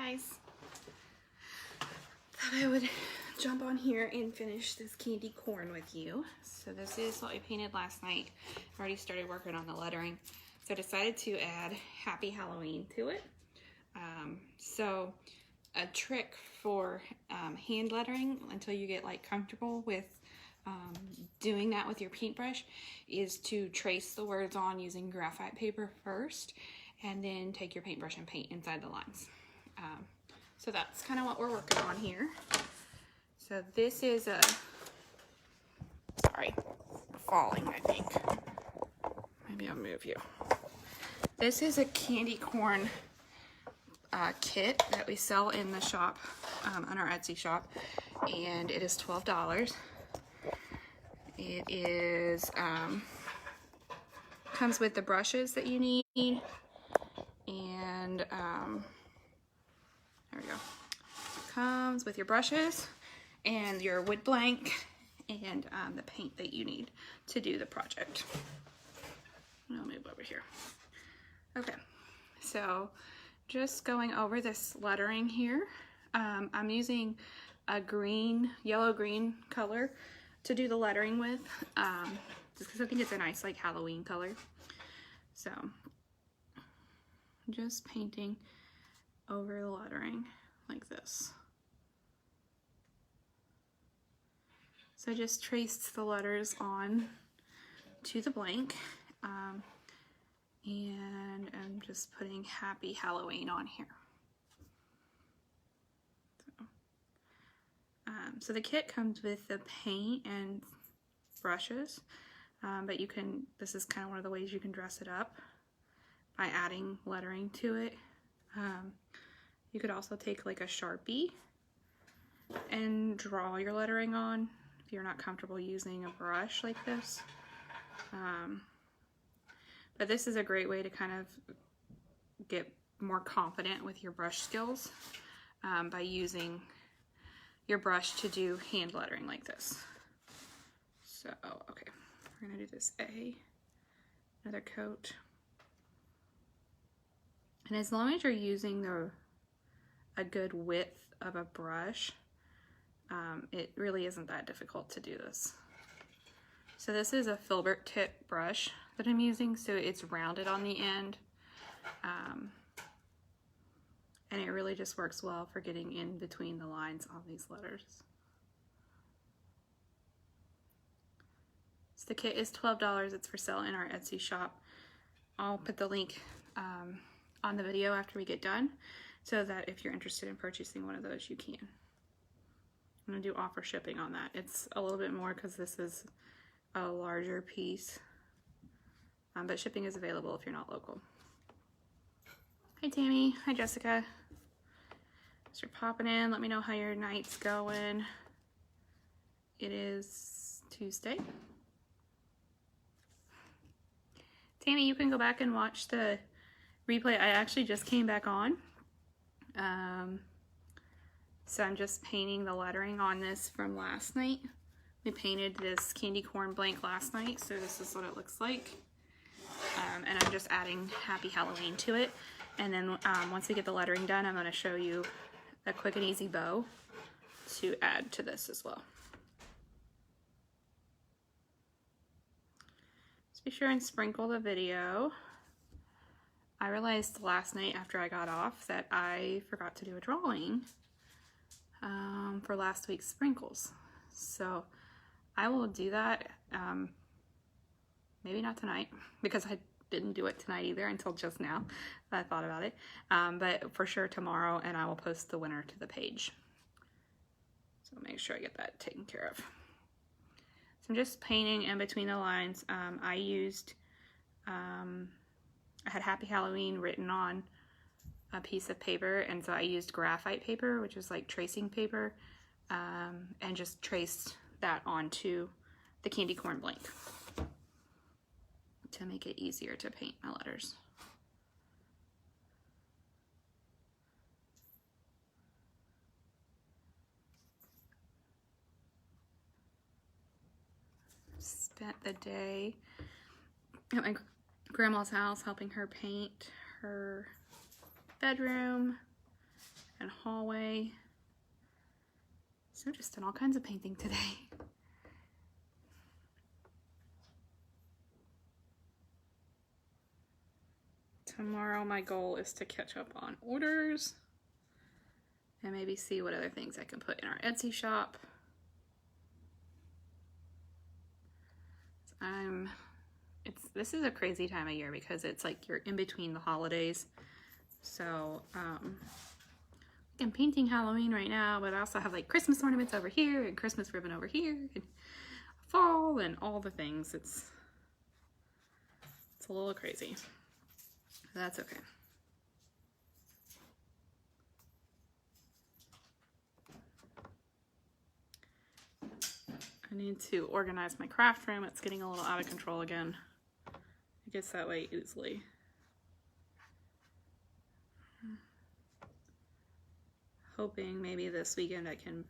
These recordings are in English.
guys. Thought I would jump on here and finish this candy corn with you. So this is what I painted last night. I already started working on the lettering. So I decided to add Happy Halloween to it. So a trick for hand lettering until you get like comfortable with doing that with your paintbrush is to trace the words on using graphite paper first and then take your paintbrush and paint inside the lines. So that's kind of what we're working on here. So this is a, sorry, we're falling, I think. Maybe I'll move you. This is a candy corn kit that we sell in the shop, on our Etsy shop, and it is $12. It is, comes with the brushes that you need, and there we go. Comes with your brushes and your wood blank and the paint that you need to do the project. I'll move over here. Okay, so just going over this lettering here. I'm using a green, yellow-green color to do the lettering with, just because I think it's a nice like Halloween color. So just painting over the lettering like this. So I just traced the letters on to the blank, and I'm just putting Happy Halloween on here. So the kit comes with the paint and brushes, but you can, this is kind of one of the ways you can dress it up by adding lettering to it. You could also take like a Sharpie and draw your lettering on if you're not comfortable using a brush like this. But this is a great way to kind of get more confident with your brush skills by using your brush to do hand lettering like this. So, okay, we're gonna do this another coat. And as long as you're using a good width of a brush, it really isn't that difficult to do this. So this is a filbert tip brush that I'm using, so it's rounded on the end. And it really just works well for getting in between the lines on these letters. So the kit is $12. It's for sale in our Etsy shop. I'll put the link on the video after we get done, so that if you're interested in purchasing one of those, you can. I'm gonna do offer shipping on that. It's a little bit more because this is a larger piece, but shipping is available if you're not local. Hi Tammy, hi Jessica. As you're popping in, let me know how your night's going. It is Tuesday. Tammy, you can go back and watch the replay. I actually just came back on. So I'm just painting the lettering on this from last night. We painted this candy corn blank last night, so this is what it looks like. And I'm just adding Happy Halloween to it. And then once we get the lettering done, I'm going to show you a quick and easy bow to add to this as well. Just be sure and sprinkle the video. I realized last night after I got off that I forgot to do a drawing for last week's sprinkles. So I will do that, maybe not tonight, because I didn't do it tonight either until just now that I thought about it, but for sure tomorrow, and I will post the winner to the page. So make sure I get that taken care of. So I'm just painting in between the lines. I used, I had Happy Halloween written on a piece of paper, and so I used graphite paper, which is like tracing paper, and just traced that onto the candy corn blank to make it easier to paint my letters. Spent the day at my grandma's house helping her paint her bedroom and hallway. So just done all kinds of painting today. Tomorrow my goal is to catch up on orders and maybe see what other things I can put in our Etsy shop. This is a crazy time of year because it's like you're in between the holidays. So I'm painting Halloween right now, but I also have like Christmas ornaments over here and Christmas ribbon over here and fall and all the things. It's a little crazy. That's okay. I need to organize my craft room. It's getting a little out of control again. It gets that way easily. Hoping maybe this weekend I can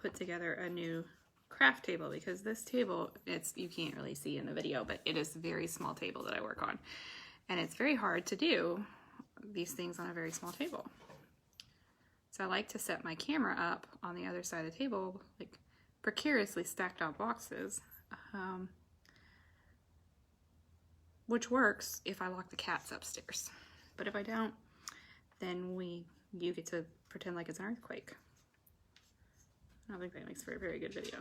put together a new craft table, because this table, you can't really see in the video, but it is a very small table that I work on. And it's very hard to do these things on a very small table. So I like to set my camera up on the other side of the table, like precariously stacked on boxes, which works if I lock the cats upstairs. But if I don't, then you get to pretend like it's an earthquake. I don't think that makes for a very good video.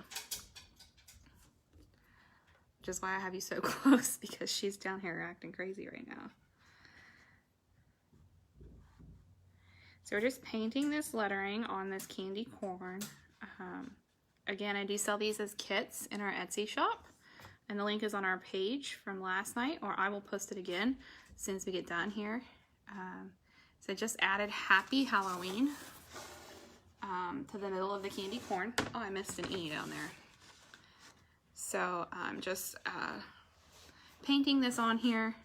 Which is why I have you so close, because she's down here acting crazy right now. So we're just painting this lettering on this candy corn. Again, I do sell these as kits in our Etsy shop, and the link is on our page from last night, or I will post it again as soon as we get done here. So I just added Happy Halloween to the middle of the candy corn. Oh, I missed an E down there. So I'm just painting this on here,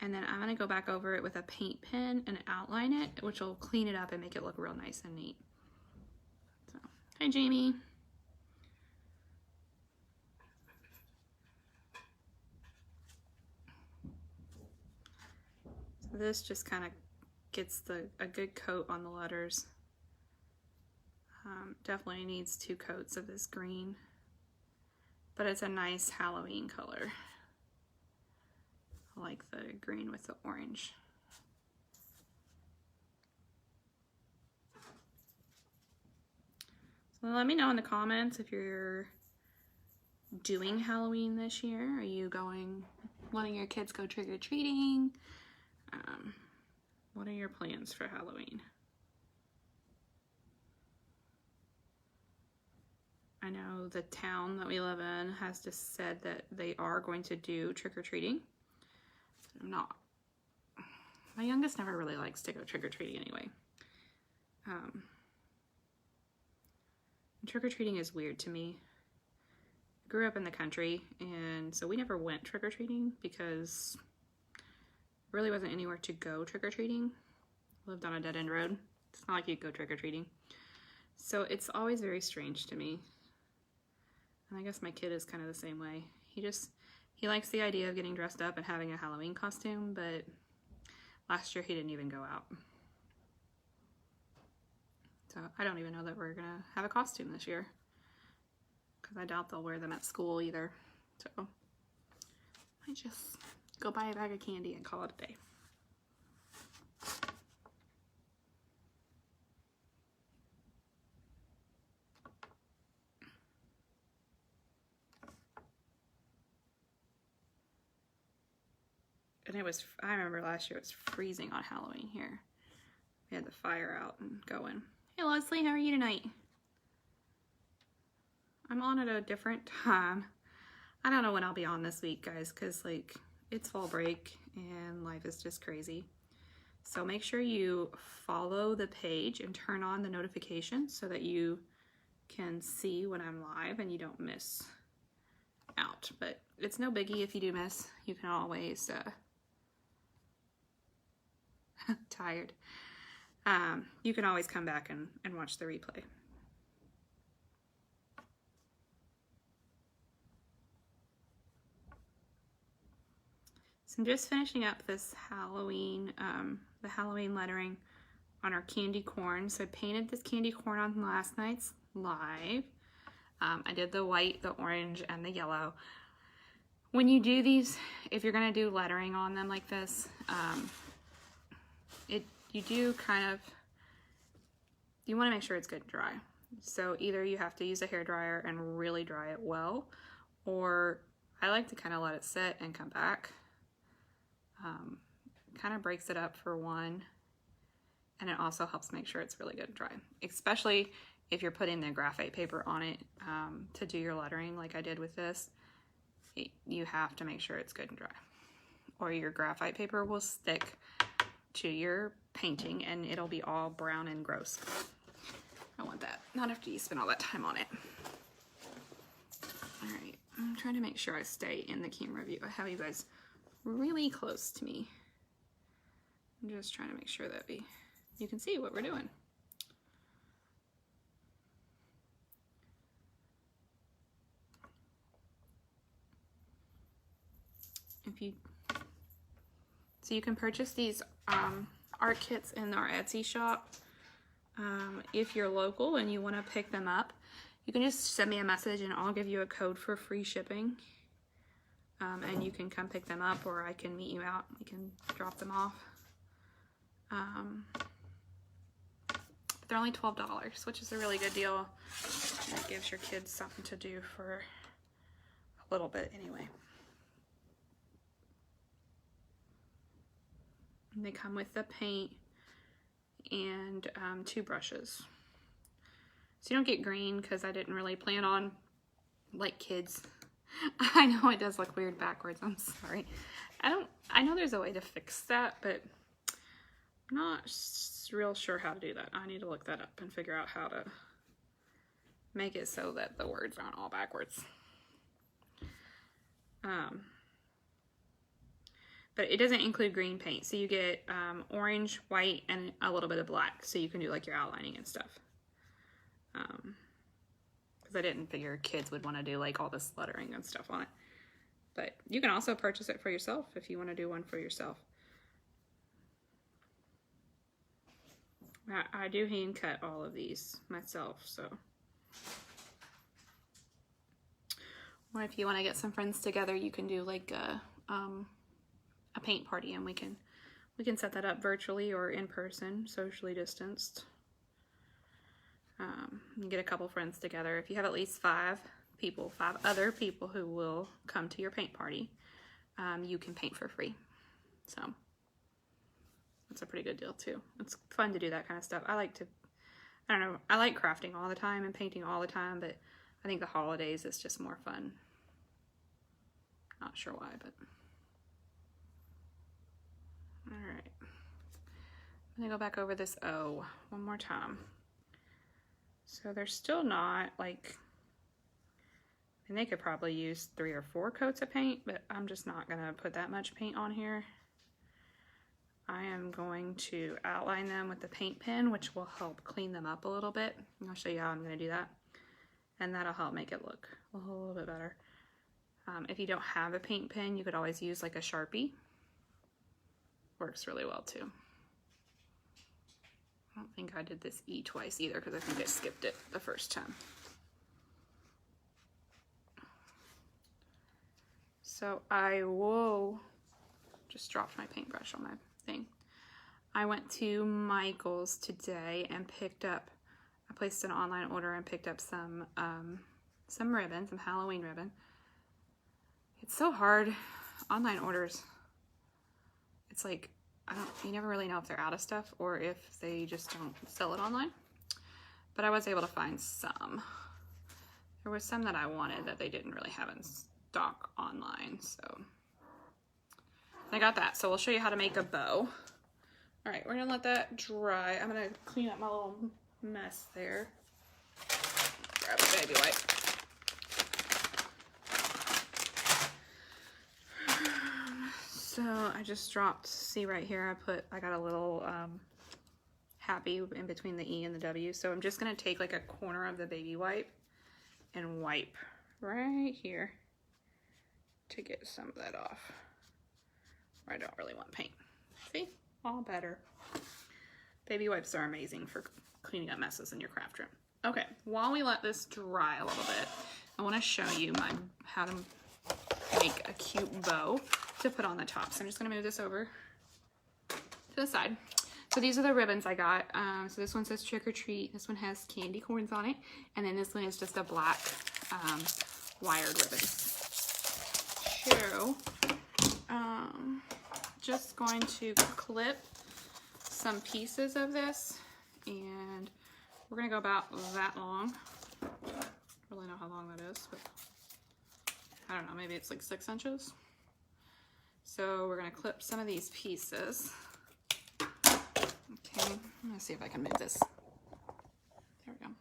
and then I'm gonna go back over it with a paint pen and outline it, which will clean it up and make it look real nice and neat. So, hi Jamie. So this just kind of gets a good coat on the letters. Definitely needs 2 coats of this green, but it's a nice Halloween color. I like the green with the orange. So let me know in the comments if you're doing Halloween this year. Are you letting your kids go trick-or-treating? What are your plans for Halloween? I know the town that we live in has just said that they are going to do trick-or-treating. I'm not. My youngest never really likes to go trick-or-treating anyway. Trick-or-treating is weird to me. I grew up in the country, and so we never went trick-or-treating because there really wasn't anywhere to go trick-or-treating. Lived on a dead-end road. It's not like you could go trick-or-treating. So it's always very strange to me. And I guess my kid is kind of the same way. He likes the idea of getting dressed up and having a Halloween costume, but last year he didn't even go out. So I don't even know that we're gonna have a costume this year, because I doubt they'll wear them at school either. So I might just go buy a bag of candy and call it a day. And I remember last year it was freezing on Halloween here. We had the fire out and going. Hey Leslie, how are you tonight? I'm on at a different time. I don't know when I'll be on this week, guys, because like it's fall break and life is just crazy. So make sure you follow the page and turn on the notifications so that you can see when I'm live and you don't miss out. But it's no biggie if you do miss. You can always tired. You can always come back and watch the replay. So I'm just finishing up this Halloween, the Halloween lettering on our candy corn. So I painted this candy corn on last night's live. I did the white, the orange, and the yellow. When you do these, if you're gonna do lettering on them like this, you do kind of, you wanna make sure it's good and dry. So either you have to use a hairdryer and really dry it well, or I like to kind of let it sit and come back. Kind of breaks it up for one, and it also helps make sure it's really good and dry, especially if you're putting the graphite paper on it to do your lettering like I did with this. You have to make sure it's good and dry, or your graphite paper will stick to your painting and it'll be all brown and gross. I want that, not after you spend all that time on it. All right, I'm trying to make sure I stay in the camera view. I have you guys really close to me. I'm just trying to make sure that you can see what we're doing. So you can purchase these art kits in our Etsy shop. If you're local and you want to pick them up, you can just send me a message and I'll give you a code for free shipping. And you can come pick them up, or I can meet you out. We can drop them off. They're only $12, which is a really good deal. It gives your kids something to do for a little bit anyway. And they come with the paint and 2 brushes. So you don't get green because I didn't really plan on, like, kids. I know it does look weird backwards. I'm sorry. I know there's a way to fix that, but I'm not real sure how to do that. I need to look that up and figure out how to make it so that the words aren't all backwards. But it doesn't include green paint. So you get orange, white, and a little bit of black. So you can do like your outlining and stuff. Because I didn't figure kids would want to do like all this lettering and stuff on it. But you can also purchase it for yourself if you want to do one for yourself. I do hand cut all of these myself, so. Or if you want to get some friends together, you can do like a paint party, and we can set that up virtually or in person, socially distanced. You get a couple friends together. If you have at least 5 other people who will come to your paint party, you can paint for free. So that's a pretty good deal too. It's fun to do that kind of stuff. I like crafting all the time and painting all the time, but I think the holidays is just more fun. Not sure why, but. All right. I'm gonna go back over this O one more time. So they're still not like, and they could probably use 3 or 4 coats of paint, but I'm just not gonna put that much paint on here. I am going to outline them with the paint pen, which will help clean them up a little bit. I'll show you how I'm gonna do that. And that'll help make it look a little bit better. If you don't have a paint pen, you could always use like a Sharpie. Works really well too. I don't think I did this E twice either because I think I skipped it the first time. So I just dropped my paintbrush on my thing. I went to Michael's today and I placed an online order and picked up some ribbon, some Halloween ribbon. It's so hard, online orders. It's like, you never really know if they're out of stuff or if they just don't sell it online. But I was able to find some. There was some that I wanted that they didn't really have in stock online, so I got that. So we'll show you how to make a bow. All right, we're gonna let that dry. I'm gonna clean up my little mess there. Grab a baby wipe. So I just dropped, see right here, I got a little happy in between the E and the W. So I'm just gonna take like a corner of the baby wipe and wipe right here to get some of that off. Where I don't really want paint. See, all better. Baby wipes are amazing for cleaning up messes in your craft room. Okay, while we let this dry a little bit, I want to show you how to make a cute bow to put on the top. So I'm just going to move this over to the side. So these are the ribbons I got. So this one says trick or treat. This one has candy corns on it. And then this one is just a black wired ribbon. So, just going to clip some pieces of this, and we're gonna go about that long. I don't really know how long that is, but I don't know, maybe it's like 6 inches. So we're gonna clip some of these pieces. Okay, I'm gonna see if I can move this. There we go.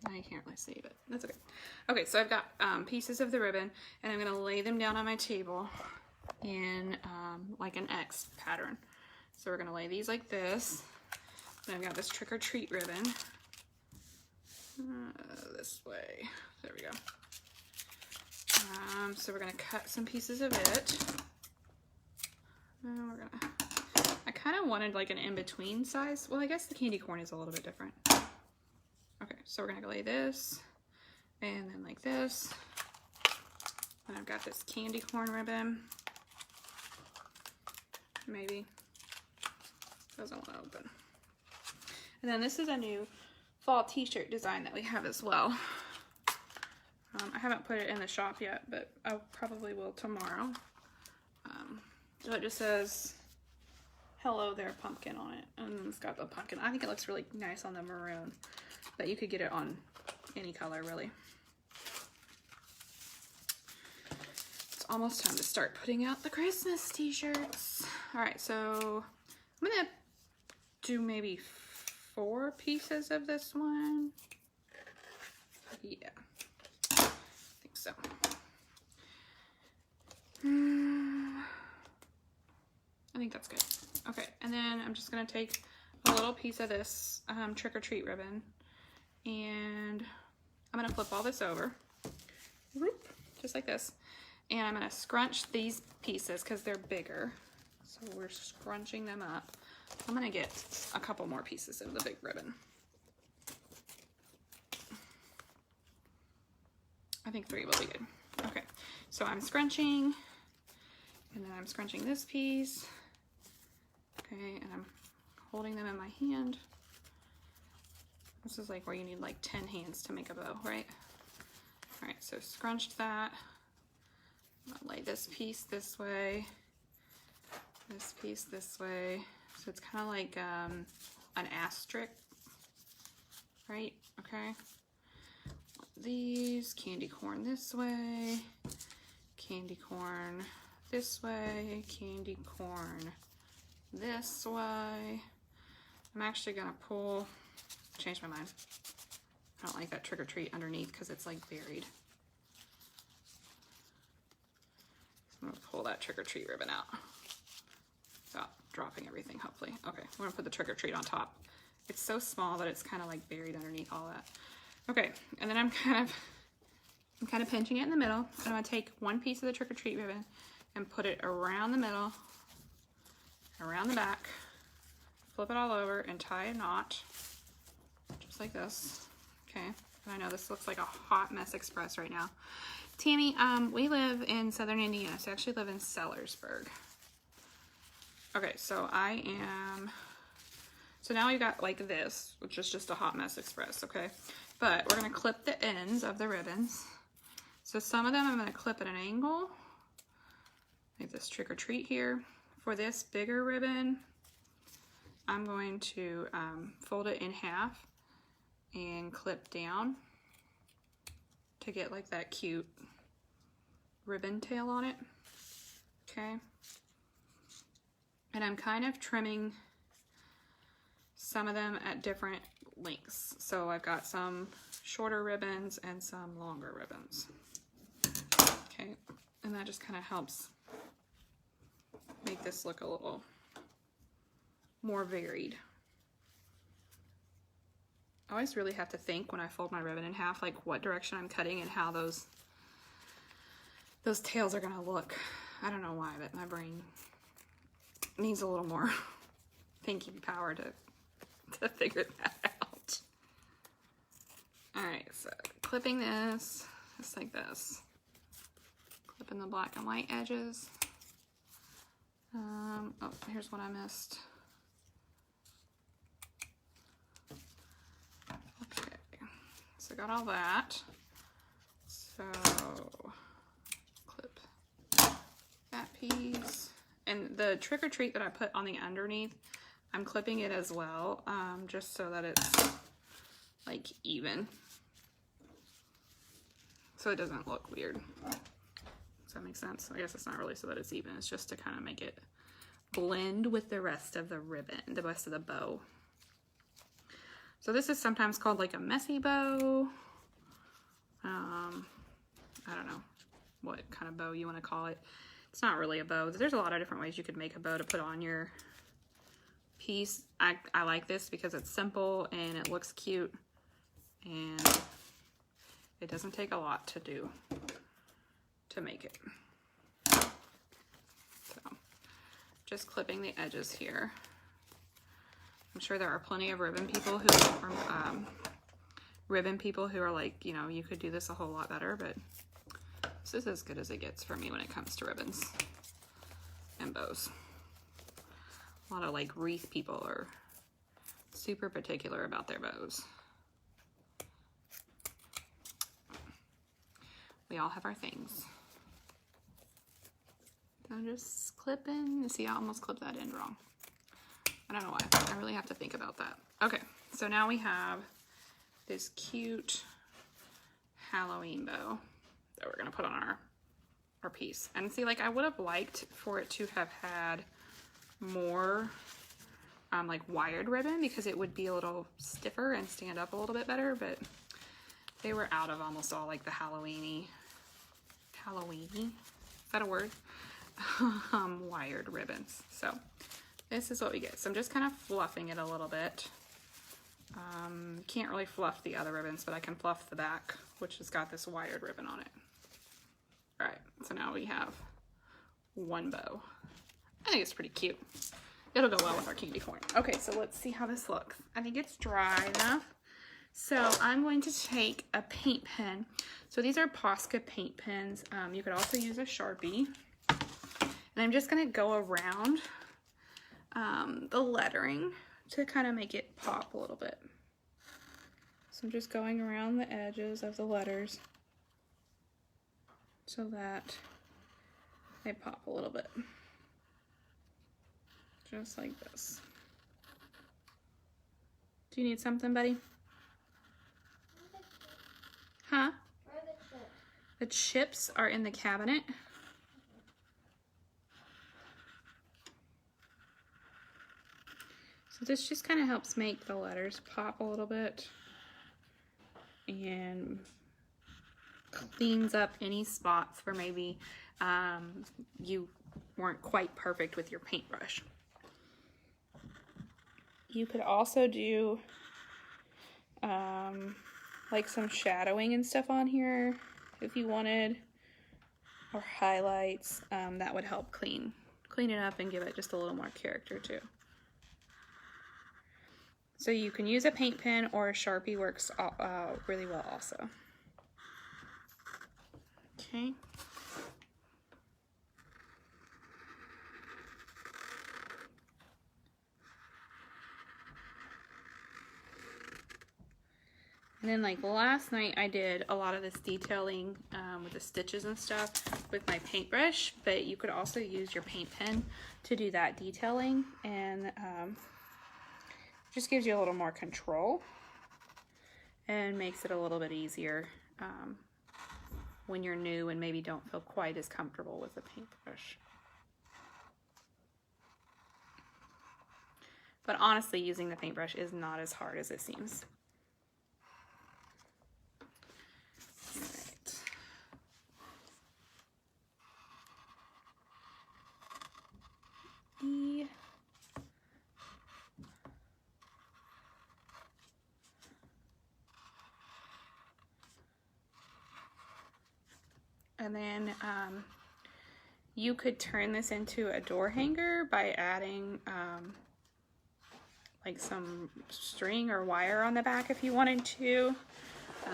Now you can't really see it, but that's okay. Okay, so I've got pieces of the ribbon, and I'm gonna lay them down on my table in like an X pattern. So we're gonna lay these like this. And I've got this trick or treat ribbon. This way, there we go. So we're gonna cut some pieces of it. And I kind of wanted like an in-between size. Well, I guess the candy corn is a little bit different. Okay, so we're gonna lay this, and then like this. And I've got this candy corn ribbon. Maybe. Doesn't want to open. And then this is a new fall t-shirt design that we have as well. I haven't put it in the shop yet, but I probably will tomorrow. So it just says, "Hello there, pumpkin" on it. And it's got the pumpkin. I think it looks really nice on the maroon, but you could get it on any color, really. It's almost time to start putting out the Christmas t-shirts. All right, so I'm gonna do maybe 4 pieces of this one. Yeah, I think so. I think that's good. Okay, and then I'm just gonna take a little piece of this trick or treat ribbon, and I'm gonna flip all this over, whoop, just like this, and I'm gonna scrunch these pieces because they're bigger. So we're scrunching them up. I'm gonna get a couple more pieces of the big ribbon. I think 3 will be good. Okay, so I'm scrunching, and then I'm scrunching this piece. Okay, and I'm holding them in my hand. This is like where you need like 10 hands to make a bow, right? All right, so scrunched that. I'm gonna lay this piece this way, this piece this way. So it's kind of like an asterisk, right? Okay. These candy corn this way, candy corn this way, candy corn this way. I'm actually gonna change my mind. I don't like that trick or treat underneath because it's like buried. I'm gonna pull that trick or treat ribbon out without dropping everything, hopefully. Okay, we're gonna put the trick or treat on top. It's so small that it's kind of like buried underneath all that. Okay, and then I'm kind of pinching it in the middle. And I'm gonna take one piece of the trick or treat ribbon and put it around the middle, around the back, flip it all over, and tie a knot, just like this. Okay, and I know this looks like a hot mess express right now. Tammy, we live in southern Indiana, so I actually live in Sellersburg. Okay, so so now we've got like this, which is just a hot mess express, okay? But we're gonna clip the ends of the ribbons. So some of them I'm gonna clip at an angle, like this trick or treat here. For this bigger ribbon, I'm going to fold it in half and clip down to get like that cute ribbon tail on it, okay? And I'm kind of trimming some of them at different lengths. So I've got some shorter ribbons and some longer ribbons. Okay, and that just kind of helps make this look a little more varied. I always really have to think when I fold my ribbon in half, like what direction I'm cutting and how those tails are gonna look. I don't know why, but my brain needs a little more thinking power to to figure that out. All right, so clipping this just like this. Clipping the black and white edges. Oh, here's what I missed. Okay, so got all that. So clip that piece. And the trick or treat that I put on the underneath, I'm clipping it as well, just so that it's like even. So it doesn't look weird. Does that make sense? I guess it's not really so that it's even, it's just to kind of make it blend with the rest of the ribbon, the rest of the bow. So this is sometimes called like a messy bow. I don't know what kind of bow you want to call it. It's not really a bow. There's a lot of different ways you could make a bow to put on your piece. I like this because it's simple and it looks cute and it doesn't take a lot to do to make it. So just clipping the edges here. I'm sure there are plenty of ribbon people who are like, you know, you could do this a whole lot better, but this is as good as it gets for me when it comes to ribbons and bows. A lot of like wreath people are super particular about their bows. We all have our things. So I'm just clipping. You see, I almost clipped that end wrong. I don't know why. I really have to think about that. Okay, so now we have this cute Halloween bow that we're gonna put on our piece. And see, like I would have liked for it to have had more like wired ribbon because it would be a little stiffer and stand up a little bit better, but they were out of almost all like the Halloweeny, is that a word? Wired ribbons. So this is what we get. So I'm just kind of fluffing it a little bit. Can't really fluff the other ribbons, but I can fluff the back, which has got this wired ribbon on it. All right, so now we have one bow. I think it's pretty cute. It'll go well with our candy corn. Okay, so let's see how this looks. I think it's dry enough. So I'm going to take a paint pen. So these are Posca paint pens. You could also use a Sharpie. And I'm just gonna go around the lettering to kind of make it pop a little bit. So I'm just going around the edges of the letters so that they pop a little bit. Just like this. Do you need something, buddy? Huh? Where are the chips? The chips are in the cabinet. So this just kind of helps make the letters pop a little bit and cleans up any spots where maybe you weren't quite perfect with your paintbrush. You could also do like some shadowing and stuff on here if you wanted, or highlights. That would help clean it up and give it just a little more character too. So you can use a paint pen, or a Sharpie works really well also. Okay. And then like last night I did a lot of this detailing with the stitches and stuff with my paintbrush, but you could also use your paint pen to do that detailing, and just gives you a little more control and makes it a little bit easier when you're new and maybe don't feel quite as comfortable with the paintbrush. But honestly, using the paintbrush is not as hard as it seems. All right. And then you could turn this into a door hanger by adding like some string or wire on the back if you wanted to.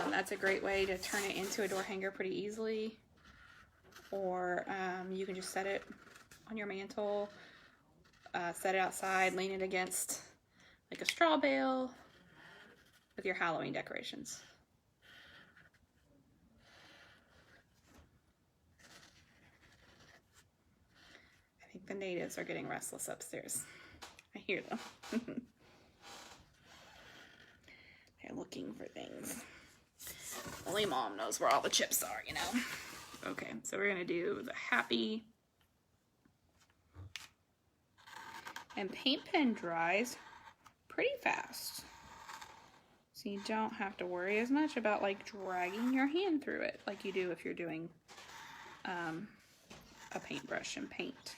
That's a great way to turn it into a door hanger pretty easily. Or you can just set it on your mantle, set it outside, lean it against like a straw bale with your Halloween decorations. I think the natives are getting restless upstairs. I hear them. They're looking for things. Only Mom knows where all the chips are, you know. Okay, so we're gonna do the happy. And paint pen dries pretty fast. So you don't have to worry as much about like dragging your hand through it like you do if you're doing a paintbrush and paint.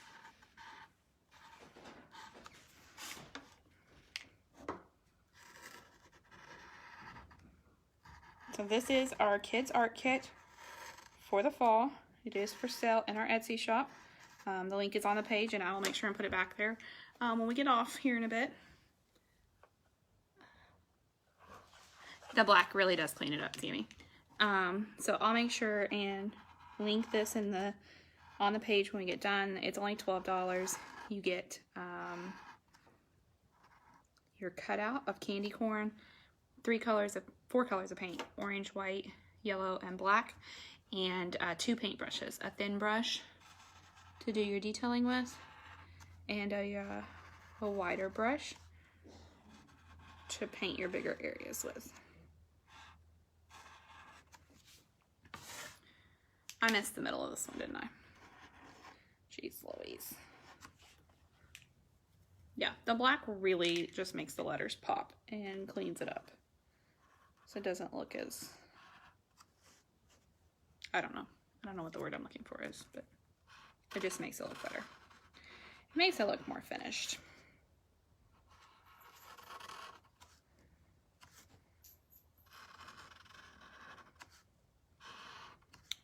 So this is our kids art kit for the fall. It is for sale in our Etsy shop. The link is on the page and I will make sure and put it back there when we get off here in a bit. The black really does clean it up, Tammy. So I'll make sure and link this in on the page when we get done. It's only $12. You get your cutout of candy corn, 4 colors of paint: orange, white, yellow, and black, and 2 paintbrushes: a thin brush to do your detailing with, and a wider brush to paint your bigger areas with. I missed the middle of this one, didn't I? Jeez Louise. Yeah, the black really just makes the letters pop and cleans it up. So it doesn't look as, I don't know what the word I'm looking for is, but it just makes it look better. It makes it look more finished.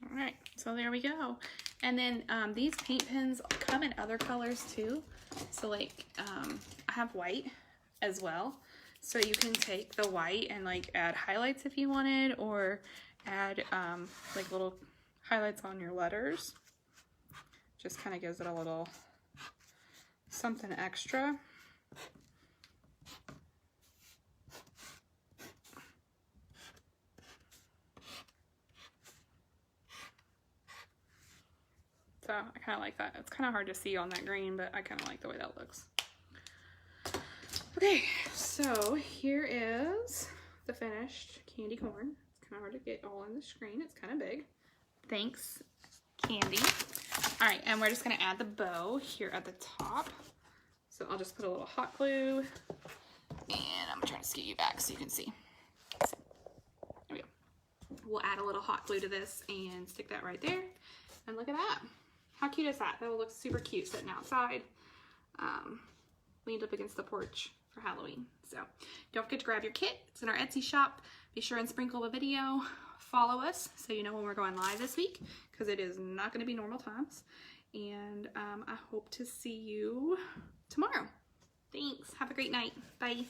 All right, so there we go. And then these paint pens come in other colors too. So like I have white as well. So you can take the white and like add highlights if you wanted, or add like little highlights on your letters. Just kind of gives it a little something extra. So I kind of like that. It's kind of hard to see on that green, but I kind of like the way that looks. Okay, so here is the finished candy corn. It's kind of hard to get all on the screen. It's kind of big. Thanks, Candy. All right, and we're just gonna add the bow here at the top. So I'll just put a little hot glue, and I'm trying to scoot you back so you can see. There we go. We'll add a little hot glue to this and stick that right there. And look at that. How cute is that? That will look super cute sitting outside, leaned up against the porch for Halloween. So don't forget to grab your kit. It's in our Etsy shop. Be sure and sprinkle the video. Follow us so you know when we're going live this week, because it is not going to be normal times. And I hope to see you tomorrow. Thanks. Have a great night. Bye.